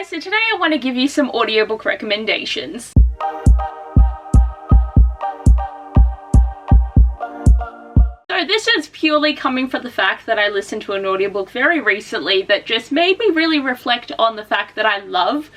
guys, so today I want to give you some audiobook recommendations. So this is purely coming from the fact that I listened to an audiobook very recently that just made me really reflect on the fact that I love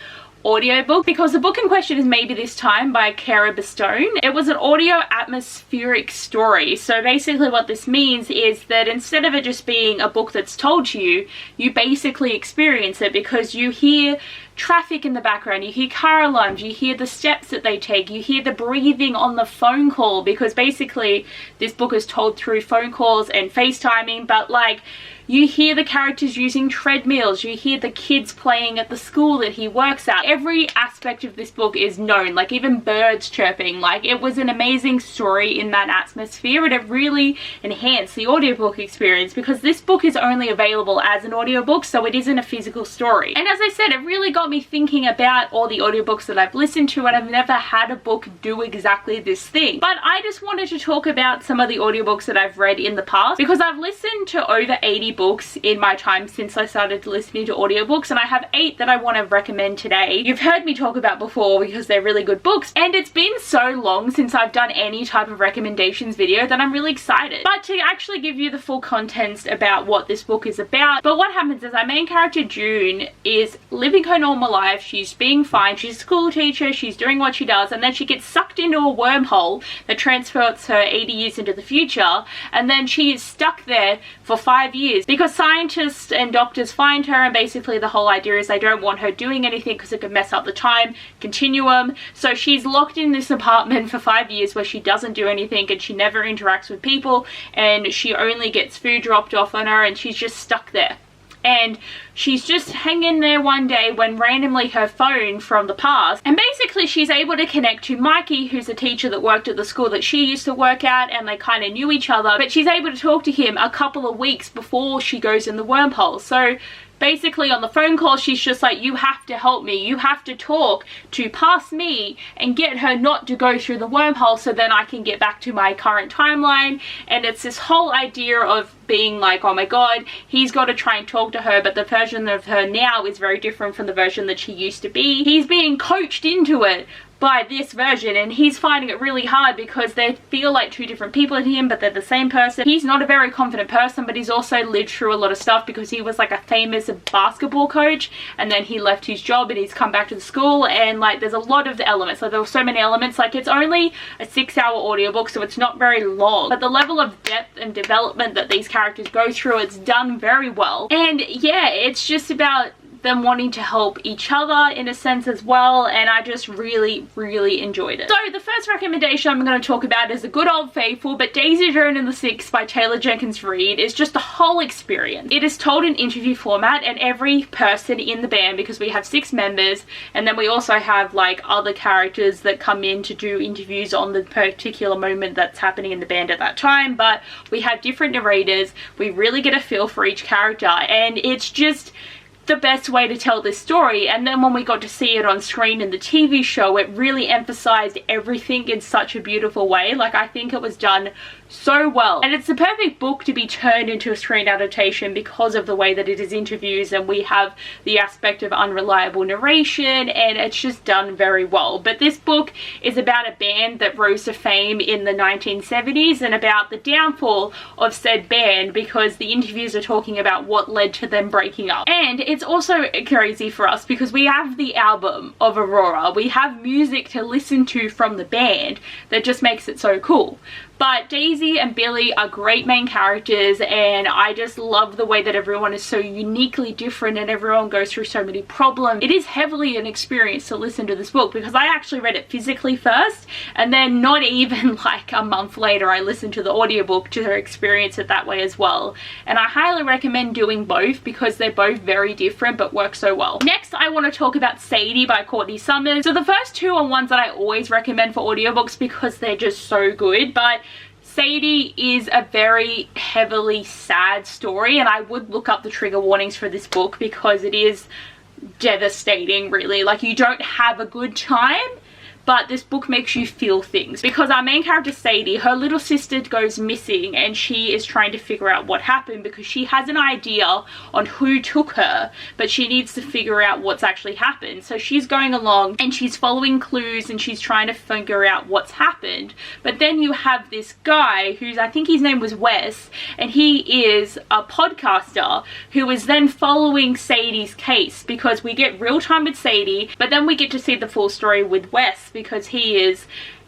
audiobook, because the book in question is Maybe This Time by Kara Bestone. It was an audio atmospheric story. So basically what this means is that instead of it just being a book that's told to you, you basically experience it because you hear traffic in the background, you hear car alarms, you hear the steps that they take, you hear the breathing on the phone call, because basically this book is told through phone calls and FaceTiming, but like you hear the characters using treadmills, you hear the kids playing at the school that he works at. Every aspect of this book is known, like even birds chirping. Like it was an amazing story in that atmosphere, and it really enhanced the audiobook experience because this book is only available as an audiobook, so it isn't a physical story. And as I said, it really got me thinking about all the audiobooks that I've listened to, and I've never had a book do exactly this thing. But I just wanted to talk about some of the audiobooks that I've read in the past, because I've listened to over 80 books in my time since I started listening to audiobooks, and I have 8 that I want to recommend today. You've heard me talk about before because they're really good books, and it's been so long since I've done any type of recommendations video that I'm really excited. But to actually give you the full context about what this book is about, but what happens is our main character June is living her normal life, she's being fine, she's a school teacher, she's doing what she does, and then she gets sucked into a wormhole that transports her 80 years into the future, and then she is stuck there for 5 years because scientists and doctors find her, and basically the whole idea is they don't want her doing anything because it could mess up the time continuum. So she's locked in this apartment for 5 years where she doesn't do anything and she never interacts with people, and she only gets food dropped off on her, and she's just stuck there. And she's just hanging there one day when randomly her phone from the past, and basically she's able to connect to Mikey, who's a teacher that worked at the school that she used to work at, and they kind of knew each other, but she's able to talk to him a couple of weeks before she goes in the wormhole. So basically on the phone call she's just like, you have to help me, you have to talk to past me and get her not to go through the wormhole so then I can get back to my current timeline. And it's this whole idea of being like, oh my god, he's got to try and talk to her, but the version of her now is very different from the version that she used to be. He's being coached into it by this version, and he's finding it really hard because they feel like two different people to him, but they're the same person. He's not a very confident person, but he's also lived through a lot of stuff because he was like a famous basketball coach, and then he left his job and he's come back to the school, and like there's a lot of the elements. Like there were so many elements. Like it's only a 6-hour audiobook, so it's not very long, but the level of depth and development that these characters go through, it's done very well. And yeah, it's just about them wanting to help each other in a sense as well, and I just really enjoyed it. So the first recommendation I'm going to talk about is the good old faithful but Daisy Joan and the Six by Taylor Jenkins Reid. Is just the whole experience. It is told in interview format, and every person in the band, because we have 6 members, and then we also have like other characters that come in to do interviews on the particular moment that's happening in the band at that time, but we have different narrators. We really get a feel for each character, and it's just the best way to tell this story. And then when we got to see it on screen in the TV show, it really emphasized everything in such a beautiful way. Like I think it was done so well, and it's the perfect book to be turned into a screen adaptation because of the way that it is interviews, and we have the aspect of unreliable narration, and it's just done very well. But this book is about a band that rose to fame in the 1970s and about the downfall of said band, because the interviews are talking about what led to them breaking up. And it's also crazy for us because we have the album of Aurora, we have music to listen to from the band that just makes it so cool. But Daisy and Billy are great main characters, and I just love the way that everyone is so uniquely different and everyone goes through so many problems. It is heavily an experience to listen to this book because I actually read it physically first, and then not even like a month later I listened to the audiobook to experience it that way as well. And I highly recommend doing both because they're both very different but work so well. Next I want to talk about Sadie by Courtney Summers. So the first 2 are ones that I always recommend for audiobooks because they're just so good, but Sadie is a very heavily sad story, and I would look up the trigger warnings for this book because it is devastating really. Like you don't have a good time, but this book makes you feel things, because our main character Sadie, her little sister goes missing and she is trying to figure out what happened because she has an idea on who took her, but she needs to figure out what's actually happened. So she's going along and she's following clues and she's trying to figure out what's happened. But then you have this guy who's, I think his name was Wes, and he is a podcaster who is then following Sadie's case, because we get real time with Sadie, but then we get to see the full story with Wes, because he is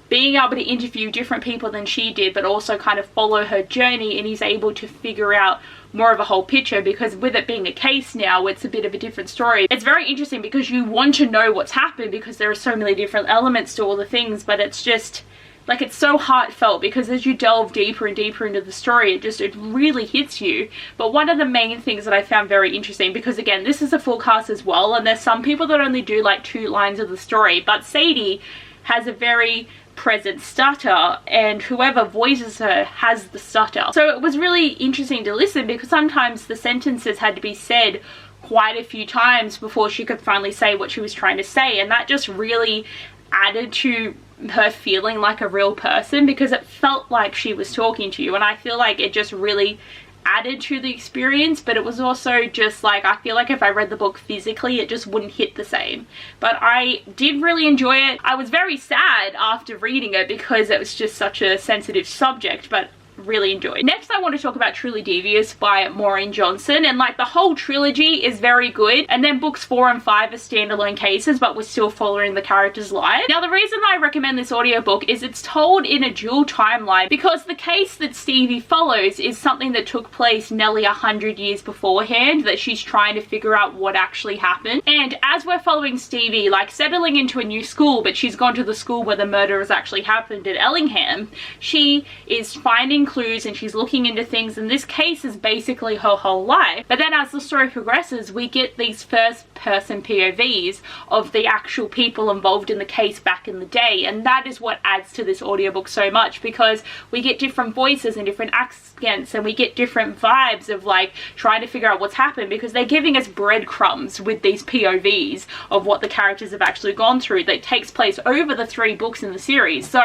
being able to interview different people than she did, but also kind of follow her journey, and he's able to figure out more of a whole picture, because with it being a case now, it's a bit of a different story. It's very interesting because you want to know what's happened, because there are so many different elements to all the things, but it's just like, it's so heartfelt, because as you delve deeper and deeper into the story, it really hits you. But one of the main things that I found very interesting, because again, this is a full cast as well, and there's some people that only do like 2 lines of the story, but Sadie has a very present stutter, and whoever voices her has the stutter. So it was really interesting to listen, because sometimes the sentences had to be said quite a few times before she could finally say what she was trying to say, and that just really added to her feeling like a real person, because it felt like she was talking to you, and I feel like it just really added to the experience. But it was also just like, I feel like if I read the book physically, it just wouldn't hit the same. But I did really enjoy it. I was very sad after reading it because it was just such a sensitive subject, but really enjoyed. Next, I want to talk about Truly Devious by Maureen Johnson, and like the whole trilogy is very good, and then books 4 and 5 are standalone cases, but we're still following the characters' lives. Now, the reason I recommend this audiobook is it's told in a dual timeline, because the case that Stevie follows is something that took place nearly 100 years beforehand, that she's trying to figure out what actually happened. And as we're following Stevie, like settling into a new school, but she's gone to the school where the murder has actually happened at Ellingham, she is finding clues and she's looking into things, and this case is basically her whole life. But then as the story progresses, we get these first person POVs of the actual people involved in the case back in the day, and that is what adds to this audiobook so much, because we get different voices and different accents, and we get different vibes of like trying to figure out what's happened, because they're giving us breadcrumbs with these POVs of what the characters have actually gone through that takes place over the 3 books in the series. So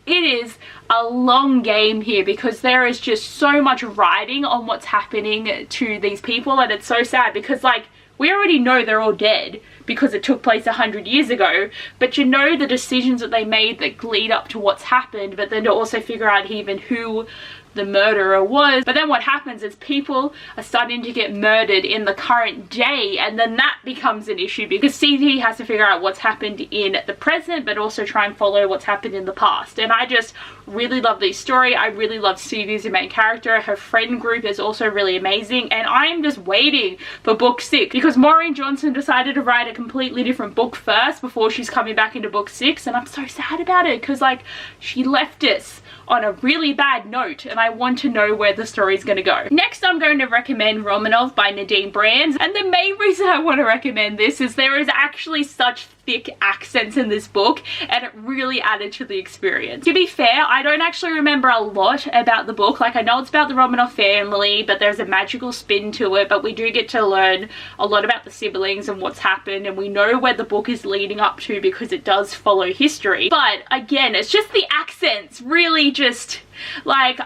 it is a long game here, because there is just so much writing on what's happening to these people, and it's so sad because like we already know they're all dead because it took place 100 years ago, but you know the decisions that they made that lead up to what's happened, but then to also figure out even who the murderer was. But then what happens is people are starting to get murdered in the current day, and then that becomes an issue because Stevie has to figure out what's happened in the present, but also try and follow what's happened in the past. And I just really love this story. I really love Stevie as the main character. Her friend group is also really amazing, and I am just waiting for book 6, because Maureen Johnson decided to write a completely different book first before she's coming back into book 6, and I'm so sad about it, because like she left us on a really bad note, and I want to know where the story's going to go. Next, I'm going to recommend Romanov by Nadine Brands, and the main reason I want to recommend this is there is actually such thick accents in this book, and it really added to the experience. To be fair, I don't actually remember a lot about the book. Like, I know it's about the Romanov family, but there's a magical spin to it, but we do get to learn a lot about the siblings and what's happened, and we know where the book is leading up to because it does follow history. But again, it's just the accents really just like,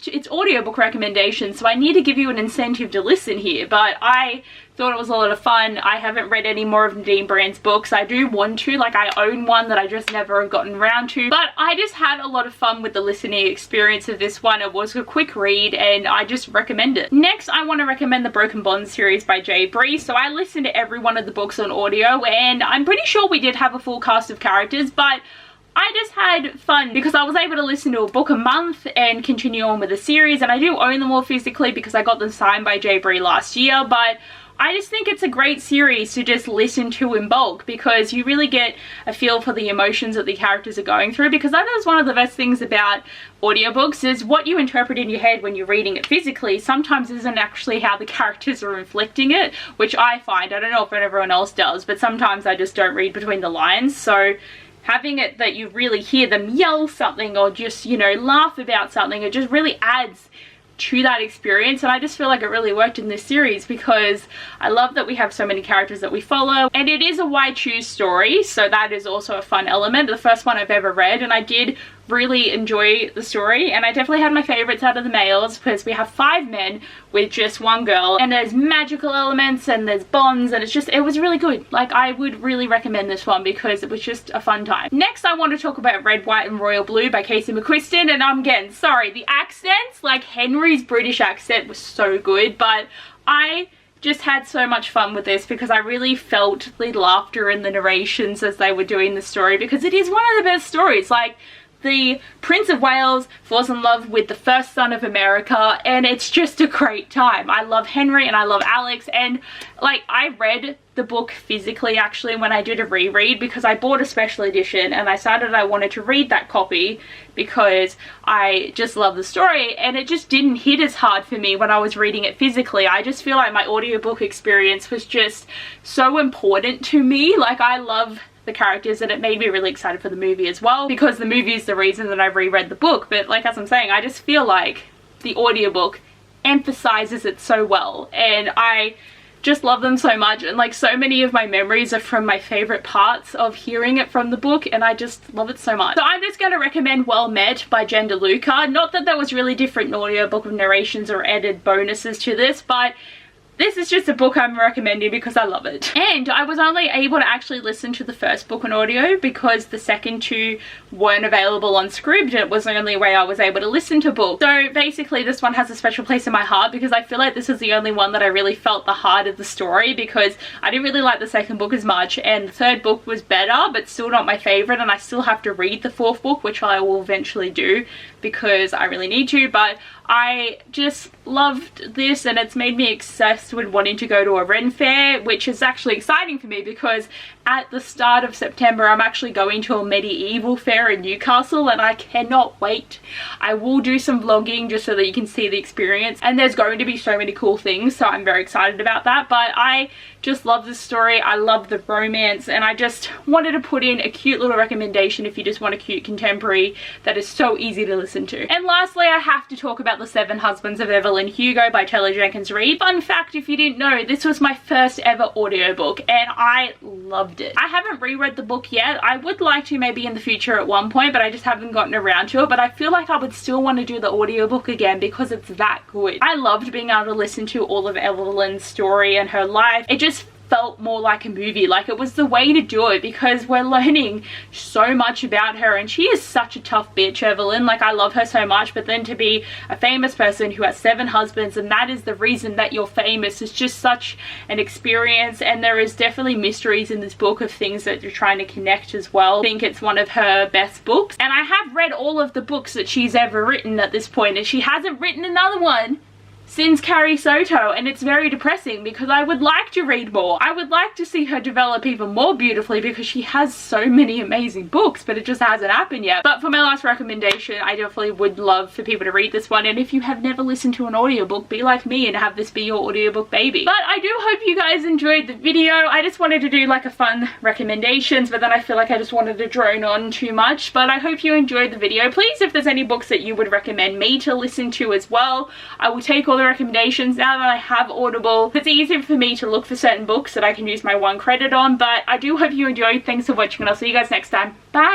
it's audiobook recommendations, so I need to give you an incentive to listen here, but I thought it was a lot of fun. I haven't read any more of Nadine Brand's books. I do want to, like I own one that I just never gotten around to, but I just had a lot of fun with the listening experience of this one. It was a quick read and I just recommend it. Next, I want to recommend the Broken Bonds series by Jay Bree. So I listened to every one of the books on audio, and I'm pretty sure we did have a full cast of characters, but I just had fun because I was able to listen to a book a month and continue on with the series, and I do own them all physically because I got them signed by Jay Bree last year. But I just think it's a great series to just listen to in bulk, because you really get a feel for the emotions that the characters are going through, because that is one of the best things about audiobooks, is what you interpret in your head when you're reading it physically sometimes isn't actually how the characters are inflicting it, which I find, I don't know if everyone else does, but sometimes I just don't read between the lines. So having it that you really hear them yell something or just, you know, laugh about something, it just really adds to that experience, and I just feel like it really worked in this series because I love that we have so many characters that we follow, and it is a why choose story, so that is also a fun element. The first one I've ever read, and I did really enjoy the story, and I definitely had my favorites out of the males because we have 5 men with just 1 girl, and there's magical elements and there's bonds, and it was really good. Like, I would really recommend this one because it was just a fun time. Next, I want to talk about Red, White and Royal Blue by Casey McQuiston, and I'm again sorry, the accents, like Henry's British accent was so good, but I just had so much fun with this because I really felt the laughter in the narrations as they were doing the story, because it is one of the best stories. Like, the Prince of Wales falls in love with the first son of America, and it's just a great time. I love Henry and I love Alex, and like, I read the book physically actually when I did a reread because I bought a special edition and I decided I wanted to read that copy because I just love the story, and it just didn't hit as hard for me when I was reading it physically. I just feel like my audiobook experience was just so important to me. Like, I love the characters, and it made me really excited for the movie as well because the movie is the reason that I reread the book. But like, as I'm saying, I just feel like the audiobook emphasizes it so well, and I just love them so much, and like, so many of my memories are from my favorite parts of hearing it from the book, and I just love it so much. So I'm just going to recommend Well Met by Jen DeLuca. Not that there was really different audiobook of narrations or added bonuses to this, but this is just a book I'm recommending because I love it. And I was only able to actually listen to the first book on audio because the second 2 weren't available on Scribd, and it was the only way I was able to listen to books. So basically this one has a special place in my heart because I feel like this is the only one that I really felt the heart of the story, because I didn't really like the second book as much, and the third book was better but still not my favorite, and I still have to read the 4th book, which I will eventually do because I really need to. But I just loved this, and it's made me obsessed with wanting to go to a Ren Fair, which is actually exciting for me because at the start of September I'm actually going to a medieval fair in Newcastle, and I cannot wait. I will do some vlogging just so that you can see the experience, and there's going to be so many cool things, so I'm very excited about that. But I just love this story, I love the romance, and I just wanted to put in a cute little recommendation if you just want a cute contemporary that is so easy to listen to. And lastly, I have to talk about The 7 Husbands of Evelyn Hugo by Taylor Jenkins Reid. Fun fact, if you didn't know, this was my first ever audiobook, and I loved it. I haven't reread the book yet. I would like to maybe in the future at one point, but I just haven't gotten around to it. But I feel like I would still want to do the audiobook again because it's that good. I loved being able to listen to all of Evelyn's story and her life. It just felt more like a movie. Like, it was the way to do it because we're learning so much about her, and she is such a tough bitch, Evelyn. Like, I love her so much, but then to be a famous person who has 7 husbands, and that is the reason that you're famous, is just such an experience. And there is definitely mysteries in this book of things that you're trying to connect as well. I think it's one of her best books, and I have read all of the books that she's ever written at this point, and she hasn't written another one since Carrie Soto, and it's very depressing because I would like to read more. I would like to see her develop even more beautifully because she has so many amazing books, but it just hasn't happened yet. But for my last recommendation, I definitely would love for people to read this one, and if you have never listened to an audiobook, be like me and have this be your audiobook baby. But I do hope you guys enjoyed the video. I just wanted to do like a fun recommendations, but then I feel like I just wanted to drone on too much. But I hope you enjoyed the video. Please, if there's any books that you would recommend me to listen to as well, I will take all the recommendations. Now that I have Audible, it's easier for me to look for certain books that I can use my 1 credit on. But I do hope you enjoyed. Thanks for watching, and I'll see you guys next time. Bye!